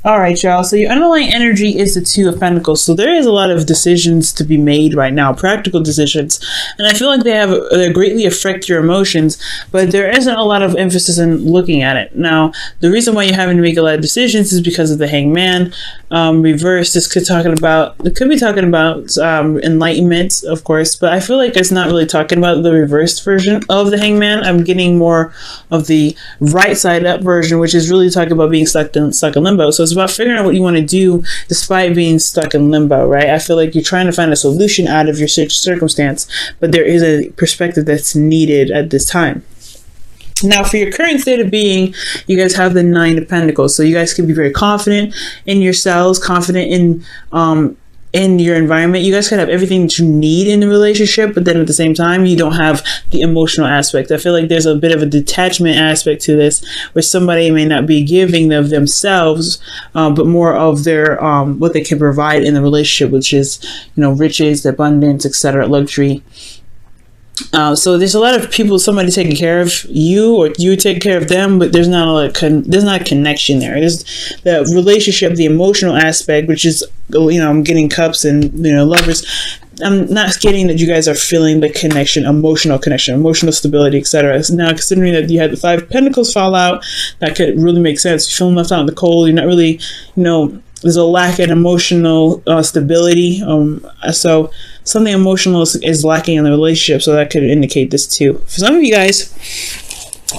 All right, y'all. So your underlying energy is the Two of Pentacles. So there is a lot of decisions to be made right now, practical decisions. And I feel like they greatly affect your emotions, but there isn't a lot of emphasis in looking at it. Now, the reason why you're having to make a lot of decisions is because of the Hangman. Reverse, it could be talking about enlightenment, of course, but I feel like it's not really talking about the reversed version of the Hangman. I'm getting more of the right side up version, which is really talking about being stuck in limbo. So it's about figuring out what you want to do despite being stuck in limbo, right? I feel like you're trying to find a solution out of your circumstance, but there is a perspective that's needed at this time. Now, for your current state of being, you guys have the Nine of Pentacles. So you guys can be very confident in yourselves, confident in your environment. You guys can have everything that you need in the relationship, but then at the same time, you don't have the emotional aspect. I feel like there's a bit of a detachment aspect to this, where somebody may not be giving of themselves, but more of their what they can provide in the relationship, which is, you know, riches, abundance, etc., luxury. So there's a lot of people, somebody taking care of you or you take care of them, but there's not a connection there. There's the relationship, the emotional aspect, which is, you know, I'm getting Cups and, you know, Lovers. I'm not getting that you guys are feeling the connection, emotional stability, etc. So now, considering that you had the Five of Pentacles fall out, that could really make sense. You're feeling left out in the cold. You're not really, you know, there's a lack of emotional stability. So something emotional is lacking in the relationship. So that could indicate this too. For some of you guys,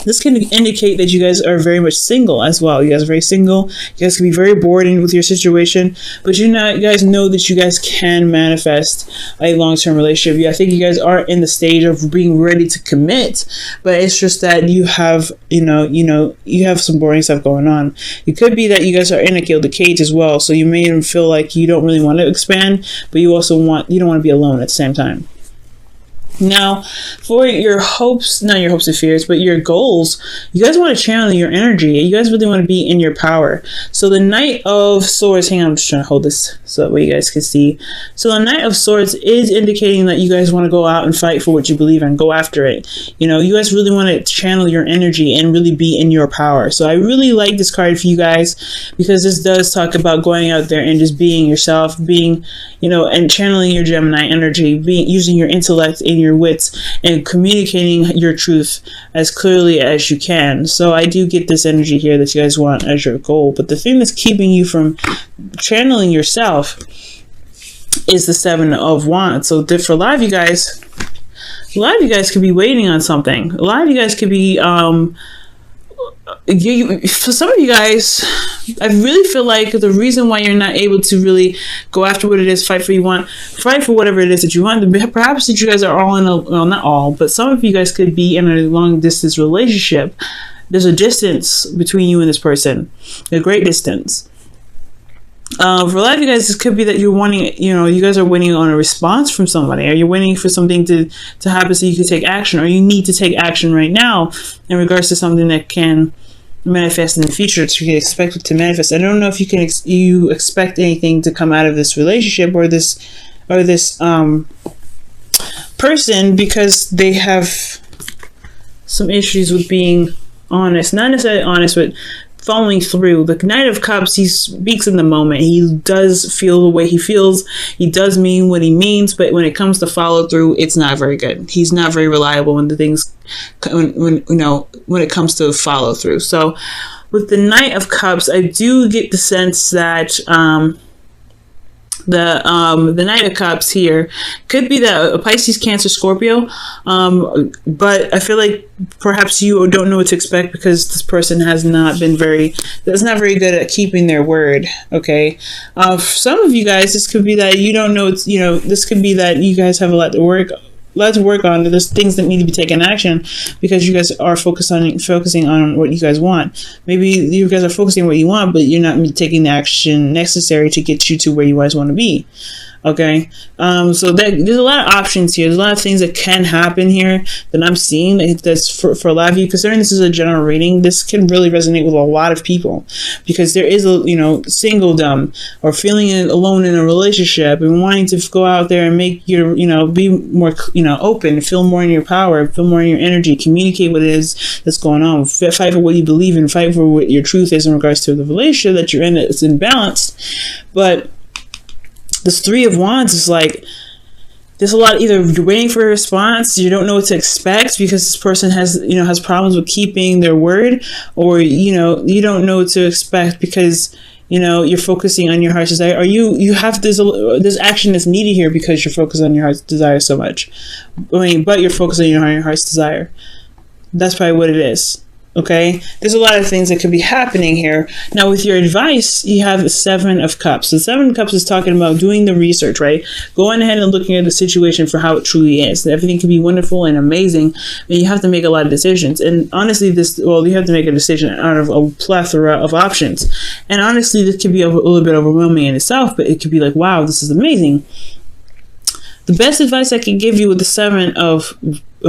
this can indicate that you guys are very much single as well. You guys are very single. You guys can be very bored with your situation, but you guys know that you guys can manifest a long-term relationship. I think you guys are in the stage of being ready to commit, but it's just that you have, you have some boring stuff going on. It could be that you guys are in a gilded cage as well. So you may even feel like you don't really want to expand, but you don't want to be alone at the same time. Now, for your hopes, not your hopes and fears, but your goals, you guys want to channel your energy. You guys really want to be in your power. So the Knight of Swords, hang on, I'm just trying to hold this so that way you guys can see. So the Knight of Swords is indicating that you guys want to go out and fight for what you believe in, go after it. You know, you guys really want to channel your energy and really be in your power. So I really like this card for you guys, because this does talk about going out there and just being yourself, being, and channeling your Gemini energy, using your intellect and your wits and communicating your truth as clearly as you can. So I do get this energy here that you guys want as your goal, but the thing that's keeping you from channeling yourself is the Seven of Wands. So for a lot of you guys could be waiting on something. A lot of you guys could be for some of you guys, I really feel like the reason why you're not able to really go after what it is, fight for whatever it is that you want, perhaps that you guys are all in not all, but some of you guys could be in a long distance relationship. There's a distance between you and this person, a great distance. For a lot of you guys, this could be that you're wanting, you guys are waiting on a response from somebody, or you're waiting for something to happen so you can take action, or you need to take action right now in regards to something that can manifest in the future, that you can expect it to manifest. I don't know if you expect anything to come out of this relationship or this person, because they have some issues with being honest, not necessarily honest, but following through. The Knight of Cups, he speaks in the moment. He does feel the way he feels. He does mean what he means, but when it comes to follow through, it's not very good. He's not very reliable when when it comes to follow through. So with the Knight of Cups, I do get the sense that the Knight of Cups here could be a Pisces, Cancer, Scorpio, but I feel like perhaps you don't know what to expect, because this person has not very good at keeping their word. Okay, for some of you guys, this could be that you don't know. This could be that you guys have a lot to work on. There's things that need to be taken action, because you guys are focusing on what you guys want. Maybe you guys are focusing on what you want, but you're not taking the action necessary to get you to where you guys want to be. Okay, so there's a lot of options here. There's a lot of things that can happen here that I'm seeing that's for a lot of you. Considering this is a general reading, this can really resonate with a lot of people, because there is a, singledom, or feeling alone in a relationship and wanting to go out there and make your, be more, open, feel more in your power, feel more in your energy, communicate what it is that's going on, fight for what you believe in, fight for what your truth is in regards to the relationship that you're in. It's imbalanced, but this Three of Wands is like, there's a lot of either you're waiting for a response, you don't know what to expect because this person has problems with keeping their word, or you don't know what to expect because you're focusing on your heart's desire, or you have this action that's needed here because you're focused on your heart's desire so much. But you're focusing on your heart's desire. That's probably what it is. Okay, there's a lot of things that could be happening here. Now, with your advice, you have the Seven of Cups. The Seven of Cups is talking about doing the research, right? Going ahead and looking at the situation for how it truly is. Everything can be wonderful and amazing, and you have to make a lot of decisions. And honestly, you have to make a decision out of a plethora of options. And honestly, this could be a little bit overwhelming in itself, but it could be like, wow, this is amazing. The best advice I can give you with the Seven of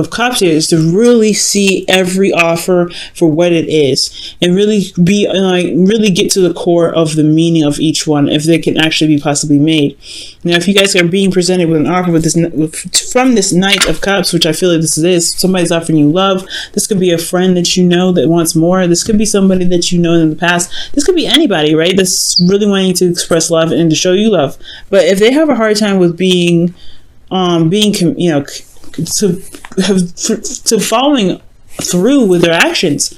Cups here is to really see every offer for what it is, and really really get to the core of the meaning of each one, if they can actually be possibly made. Now, if you guys are being presented with an offer from this Knight of Cups, which I feel like this is, somebody's offering you love. This could be a friend that you know that wants more. This could be somebody that you know in the past. This could be anybody, right? That's really wanting to express love and to show you love. But if they have a hard time with to following through with their actions,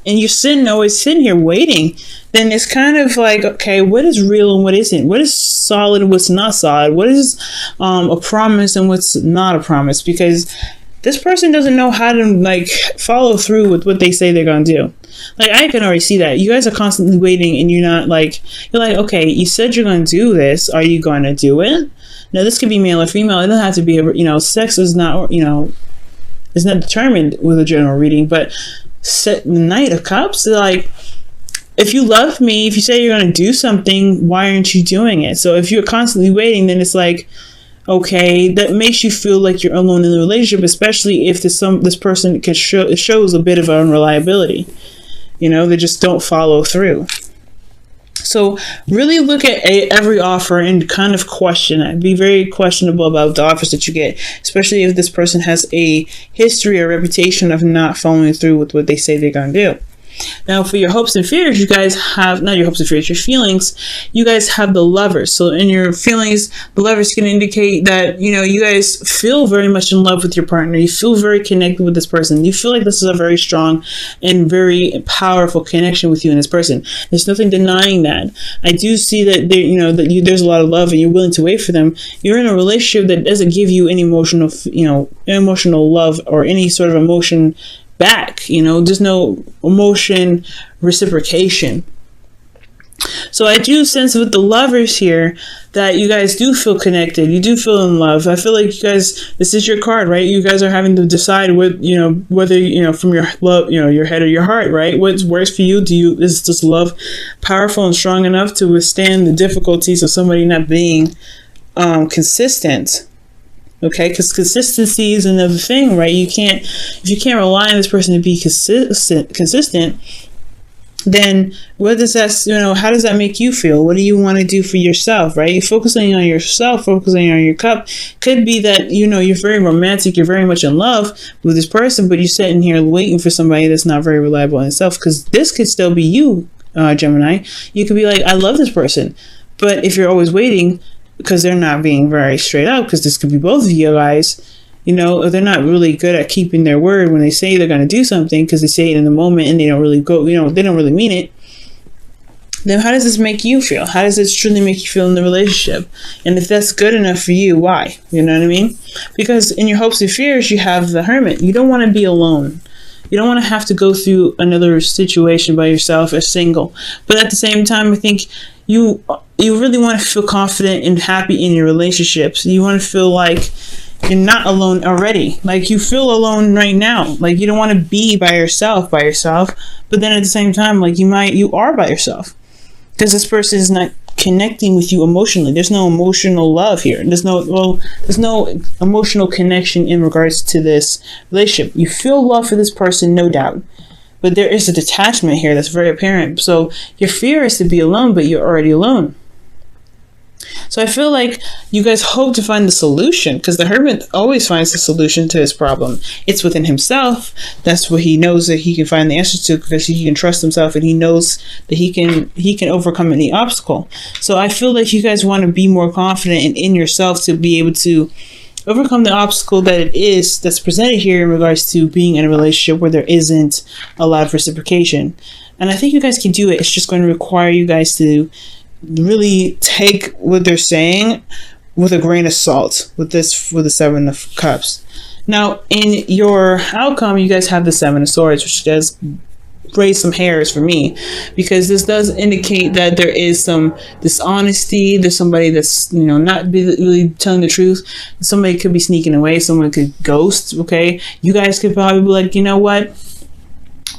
and you're always sitting here waiting, then it's kind of like, okay, what is real and what isn't? What is solid and what's not solid? What is a promise and what's not a promise? Because this person doesn't know how to follow through with what they say they're gonna do. I can already see that you guys are constantly waiting, and you're like, okay, you said you're gonna do this. Are you gonna do it? Now, this could be male or female. It doesn't have to be, sex is not, is not determined with a general reading. But the Knight of Cups, like, if you love me, if you say you're going to do something, why aren't you doing it? So if you're constantly waiting, then it's like, okay, that makes you feel like you're alone in the relationship, especially if this person shows a bit of unreliability. They just don't follow through. So really look at every offer and kind of question it. Be very questionable about the offers that you get, especially if this person has a history or reputation of not following through with what they say they're going to do. Now, for your hopes and fears, you guys have, not your hopes and fears, your feelings, you guys have the Lovers. So in your feelings, the Lovers can indicate that, you guys feel very much in love with your partner. You feel very connected with this person. You feel like this is a very strong and very powerful connection with you and this person. There's nothing denying that. I do see that there's a lot of love and you're willing to wait for them. You're in a relationship that doesn't give you any emotional love or any sort of emotion back. There's no emotion reciprocation. So I do sense with the Lovers here that you guys do feel connected. You do feel in love. I feel like you guys, this is your card, right? You guys are having to decide whether from your love, your head or your heart, right? What works for you? Is this love powerful and strong enough to withstand the difficulties of somebody not being consistent? Okay, because consistency is another thing, right? If you can't rely on this person to be consistent, then what does that, how does that make you feel? What do you want to do for yourself, right? Focusing on yourself, focusing on your cup, could be that, you're very romantic, you're very much in love with this person, but you're sitting here waiting for somebody that's not very reliable in itself, because this could still be you, Gemini. You could be like, I love this person, but if you're always waiting, because they're not being very straight up, because this could be both of you guys, they're not really good at keeping their word when they say they're going to do something, because they say it in the moment and they don't really they don't really mean it. Then how does this make you feel? How does this truly make you feel in the relationship? And if that's good enough for you, why? You know what I mean? Because in your hopes and fears, you have the Hermit. You don't want to be alone. You don't want to have to go through another situation by yourself as single. But at the same time, I think you really want to feel confident and happy in your relationships. You want to feel like you're not alone already. Like you feel alone right now. Like you don't want to be by yourself. But then at the same time, like you are by yourself. Because this person is not connecting with you emotionally. There's no emotional love here. There's no emotional connection in regards to this relationship. You feel love for this person, no doubt, but there is a detachment here that's very apparent. So your fear is to be alone, but you're already alone. So I feel like you guys hope to find the solution, because the hermit always finds the solution to his problem. It's within himself. That's what he knows that he can find the answers to, because he can trust himself and he knows that he can overcome any obstacle. So I feel like you guys want to be more confident in yourself to be able to overcome the obstacle that it is that's presented here in regards to being in a relationship where there isn't a lot of reciprocation. And I think you guys can do it. It's just going to require you guys to really take what they're saying with a grain of salt with the Seven of Cups. Now, in your outcome, you guys have the Seven of Swords, which does raise some hairs for me, because this does indicate that there is some dishonesty. There's somebody that's, not really telling the truth. Somebody could be sneaking away. Someone could ghost. Okay, you guys could probably be like, you know what,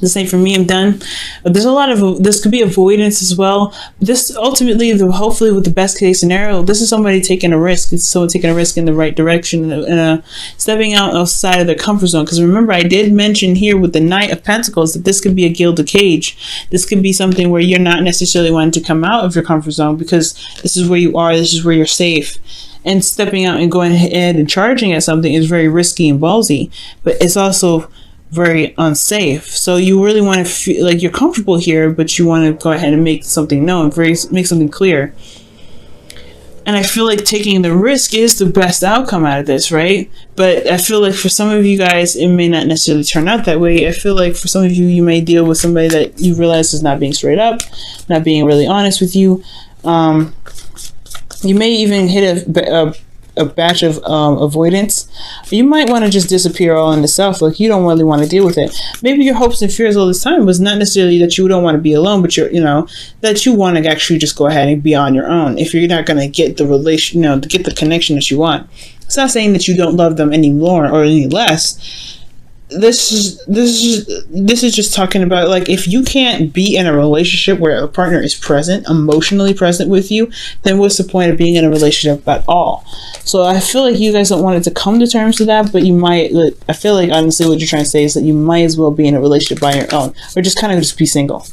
this ain't for me, I'm done. But there's a lot of, this could be avoidance as well. This ultimately, hopefully with the best case scenario, this is somebody taking a risk. It's someone taking a risk in the right direction, stepping outside of their comfort zone. Because remember, I did mention here with the Knight of Pentacles that this could be a gilded cage. This could be something where you're not necessarily wanting to come out of your comfort zone, because this is where you are, this is where you're safe. And stepping out and going ahead and charging at something is very risky and ballsy, but it's also very unsafe. So you really want to feel like you're comfortable here, but you want to go ahead and make something known, make something clear. And I feel like taking the risk is the best outcome out of this, right? But I feel like for some of you guys, it may not necessarily turn out that way. I feel like for some of you, you may deal with somebody that you realize is not being straight up, not being really honest with you. You may even hit a batch of avoidance. You might want to just disappear all into self, like you don't really want to deal with it. Maybe your hopes and fears all this time was not necessarily that you don't want to be alone, but that you want to actually just go ahead and be on your own if you're not going to get the relation, to get the connection that you want. It's not saying that you don't love them any more or any less. This is just talking about, like, if you can't be in a relationship where a partner is present, emotionally present with you, then what's the point of being in a relationship at all? So I feel like you guys don't want it to come to terms with that, but you might, I feel like honestly what you're trying to say is that you might as well be in a relationship by your own, or just kind of just be single.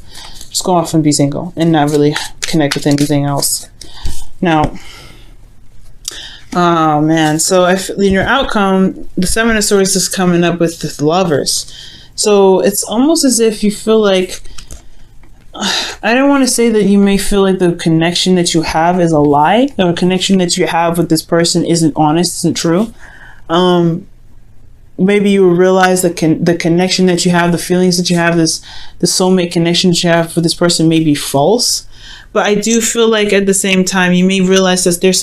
Just go off and be single and not really connect with anything else. Now, oh man, so in your outcome, the Seven of Swords is coming up with the Lovers. So it's almost as if you feel like, I don't want to say that you may feel like the connection that you have is a lie, or a connection that you have with this person isn't honest, isn't true. Maybe you will realize that the connection that you have, the feelings that you have, the soulmate connection that you have for this person may be false. But I do feel like at the same time, you may realize that there's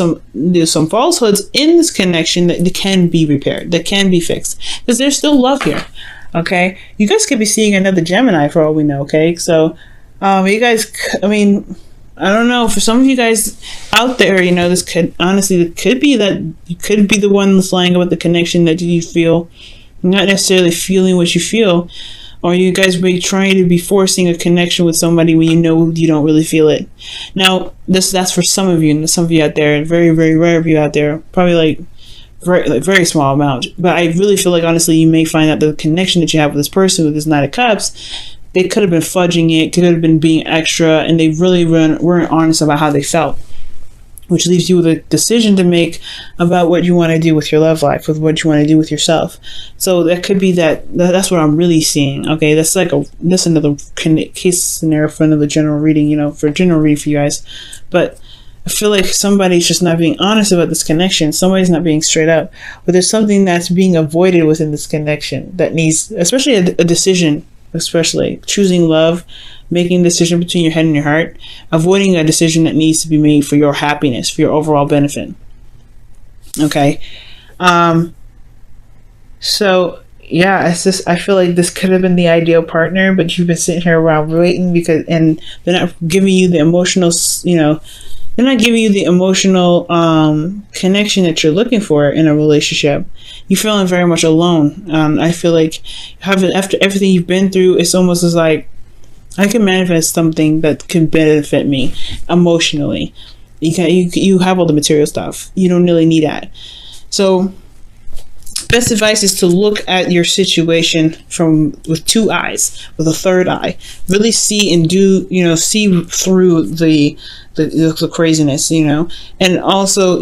some falsehoods in this connection that can be repaired, that can be fixed, because there's still love here. Okay, you guys could be seeing another Gemini for all we know. Okay, so you guys, I mean, I don't know. For some of you guys out there, this could be that you could be the one that's lying about the connection that you feel, not necessarily feeling what you feel. Or you guys may be trying to be forcing a connection with somebody when you know you don't really feel it. Now, that's for some of you, and some of you out there, very, very rare of you out there, probably very small amount. But I really feel like, honestly, you may find out the connection that you have with this person, with this Knight of Cups, they could have been fudging it, could have been being extra, and they really weren't honest about how they felt. Which leaves you with a decision to make about what you want to do with your love life, with what you want to do with yourself. So that could be that's what I'm really seeing. Okay, that's another case scenario for another general reading, for a general reading for you guys. But I feel like somebody's just not being honest about this connection. Somebody's not being straight up. But there's something that's being avoided within this connection that needs, especially a decision, especially choosing love, making a decision between your head and your heart, avoiding a decision that needs to be made for your happiness, for your overall benefit. Okay. So yeah, it's just, I feel like this could have been the ideal partner, but you've been sitting here around waiting and they're not giving you the emotional, they're not giving you the emotional connection that you're looking for in a relationship. You're feeling very much alone. I feel like after everything you've been through, it's almost as like, I can manifest something that can benefit me emotionally. You have all the material stuff. You don't really need that. So best advice is to look at your situation with two eyes, with a third eye. Really see and see through the craziness, and also,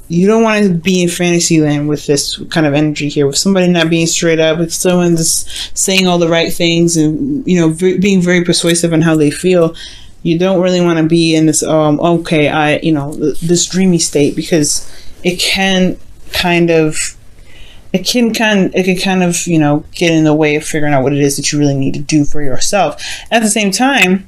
you don't want to be in fantasy land with this kind of energy here, with somebody not being straight up, with someone just saying all the right things and, being very persuasive on how they feel. You don't really want to be in this, this dreamy state, because it can kind of, get in the way of figuring out what it is that you really need to do for yourself. At the same time,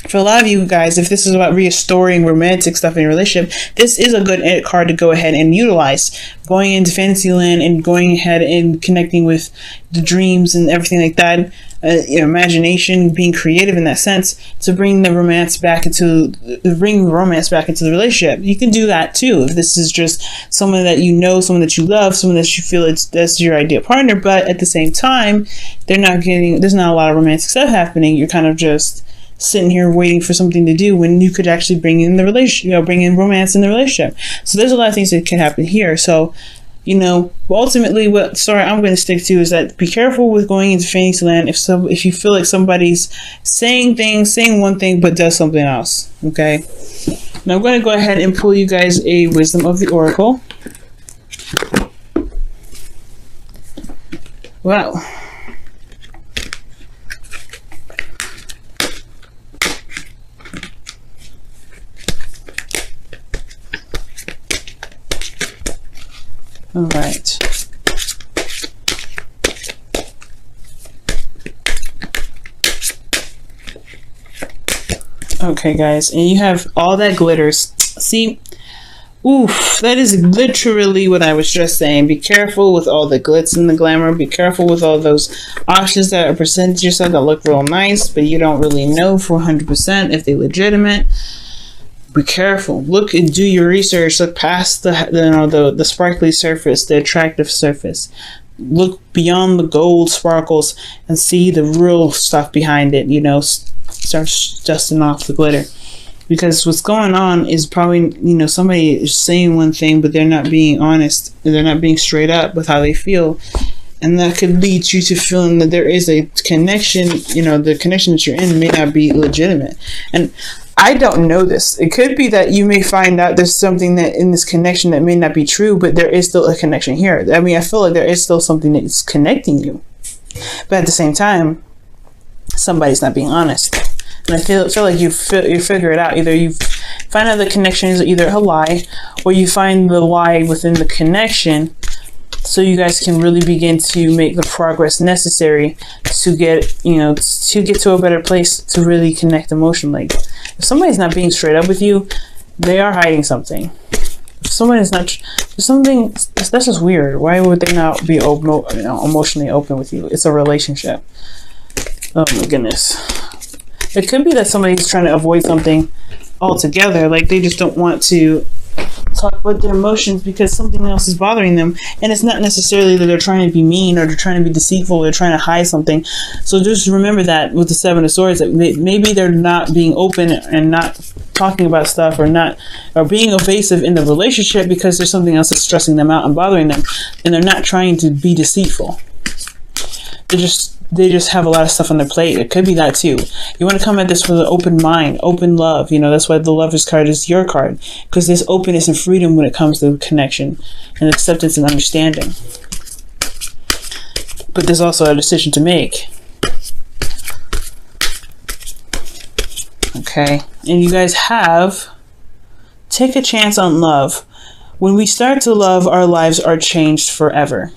for a lot of you guys, if this is about restoring romantic stuff in your relationship, this is a good card to go ahead and utilize. Going into Fantasyland and going ahead and connecting with the dreams and everything like that, imagination, being creative in that sense, to bring the romance back into the relationship. You can do that too if this is just someone that someone that you love, someone that you feel that's your ideal partner. But at the same time, there's not a lot of romantic stuff happening. You're kind of just sitting here waiting for something to do when you could actually bring in romance in the relationship. So there's a lot of things that can happen here. So, ultimately what story I'm going to stick to is that be careful with going into Fantasyland if you feel like somebody's saying one thing but does something else. Okay. Now I'm going to go ahead and pull you guys a Wisdom of the Oracle. Wow. All right. Okay, guys, and you have all that glitters. See, oof, that is literally what I was just saying. Be careful with all the glitz and the glamour. Be careful with all those options that are presented to yourself that look real nice, but you don't really know for 100% if they're legitimate. Be careful. Look and do your research. Look past the sparkly surface, the attractive surface. Look beyond the gold sparkles and see the real stuff behind it. Start dusting off the glitter, because what's going on is probably somebody is saying one thing but they're not being honest. They're not being straight up with how they feel, and that could lead you to feeling that there is a connection. The connection that you're in may not be legitimate. And I don't know this. It could be that you may find out there's something that in this connection that may not be true, but there is still a connection here. I mean, I feel like there is still something that's connecting you. But at the same time, somebody's not being honest. And I feel like you figure it out. Either you find out the connection is either a lie, or you find the lie within the connection, so you guys can really begin to make the progress necessary to get to a better place, to really connect emotionally. If somebody's not being straight up with you, they are hiding something. If somebody's not, something that's just weird. Why would they not be emotionally open with you? It's a relationship. Oh my goodness. It could be that somebody's trying to avoid something altogether. Like they just don't want to talk about their emotions because something else is bothering them, and it's not necessarily that they're trying to be mean or they're trying to be deceitful or they're trying to hide something. So just remember that with the Seven of Swords, that maybe they're not being open and not talking about stuff, or being evasive in the relationship because there's something else that's stressing them out and bothering them, and they're not trying to be deceitful. They just have a lot of stuff on their plate. It could be that too. You want to come at this with an open mind, open love. That's why the Lover's card is your card, because there's openness and freedom when it comes to connection and acceptance and understanding. But there's also a decision to make. Okay, and you guys take a chance on love. When we start to love, our lives are changed forever.